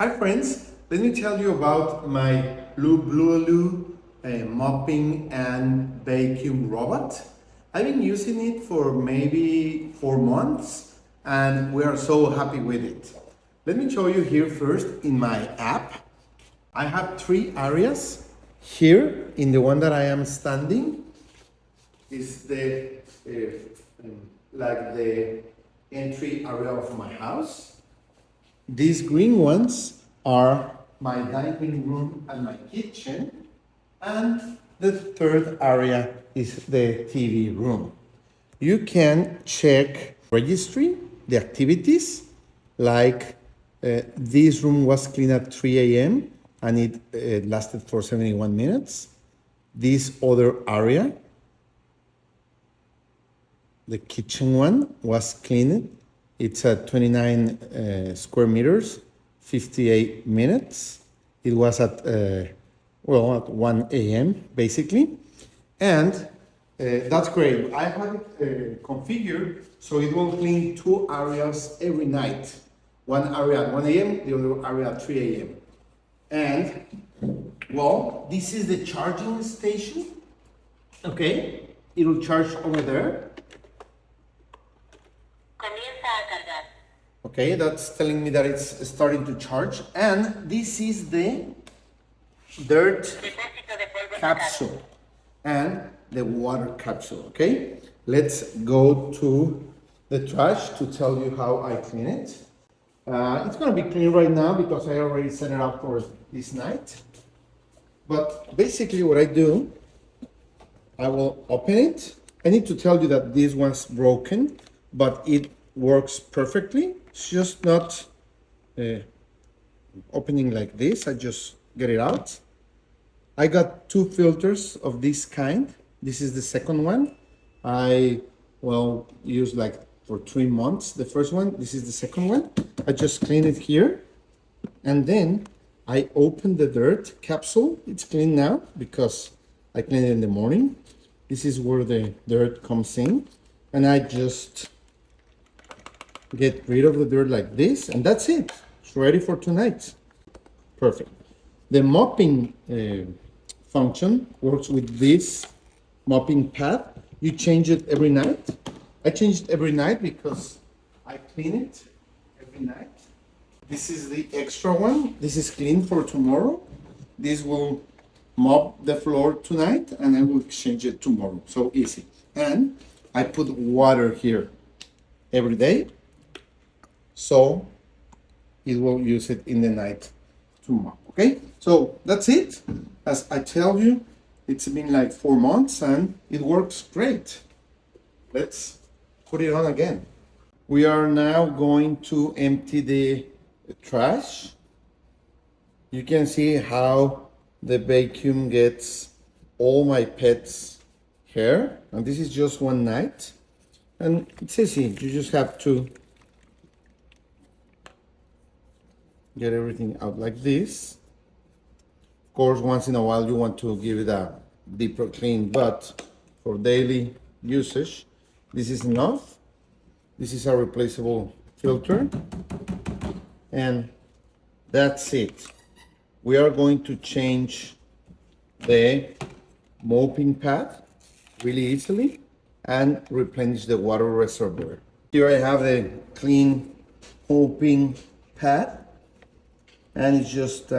Hi friends, let me tell you about my Lubluelu mopping and vacuum robot. I've been using it for maybe 4 months and we are so happy with it. Let me show you here first in my app. I have 3 areas. Here in the one that I am standing is the like the entry area of my house. These green ones are my dining room and my kitchen. And the third area is the TV room. You can check registry, the activities, like this room was cleaned at 3 a.m. and it lasted for 71 minutes. This other area, the kitchen one, was cleaned. It's at 29 square meters, 58 minutes. It was at, at 1 a.m. basically. And that's great. I have it configured so it will clean 2 areas every night. One area at 1 a.m., the other area at 3 a.m. And, well, this is the charging station. Okay, it will charge over there. Okay, that's telling me that it's starting to charge. And this is the dirt capsule and the water capsule. Okay, let's go to the trash to tell you how I clean it. It's going to be clean right now because I already set it up for this night. But basically what I do, I will open it. I need to tell you that this one's broken, but it works perfectly. It's just not opening like this. I just get it out. I got 2 filters of this kind. This is the second one. I used like for 3 months. The first one, this is the second one. I just clean it here. And then I open the dirt capsule. It's clean now because I clean it in the morning. This is where the dirt comes in. And I just get rid of the dirt like this, and that's it. It's ready for tonight. Perfect. The mopping function works with this mopping pad. You change it every night. I change it every night because I clean it every night. This is the extra one. This is clean for tomorrow. This will mop the floor tonight and I will exchange it tomorrow. So easy. And I put water here every day, so it will use it in the night to mop. Okay, so that's it. As I tell you, it's been like 4 months and it works great. Let's put it on again. We are now going to empty the trash. You can see how the vacuum gets all my pets' hair, and this is just one night. And it's easy. You just have to get everything out like this. Of course, once in a while you want to give it a deeper clean, but for daily usage, this is enough. This is a replaceable filter, and that's it. We are going to change the mopping pad really easily and replenish the water reservoir. Here I have the clean mopping pad, and it's just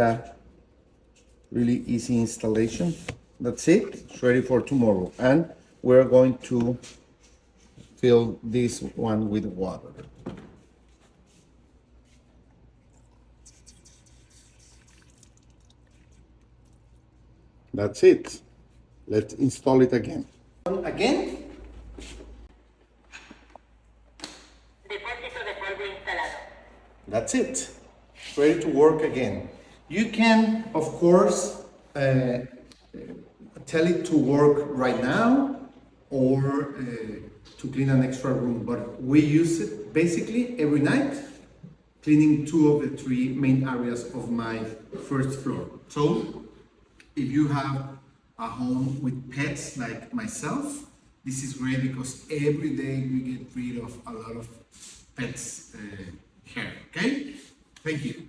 really easy installation. That's it. It's ready for tomorrow, and we're going to fill this one with water. That's it. Let's install it again. Again. That's it. Ready to work again. You can, of course, tell it to work right now or to clean an extra room, but we use it basically every night, cleaning 2 of the 3 main areas of my first floor. So if you have a home with pets like myself, this is great because every day we get rid of a lot of pets' hair. Okay? Thank you.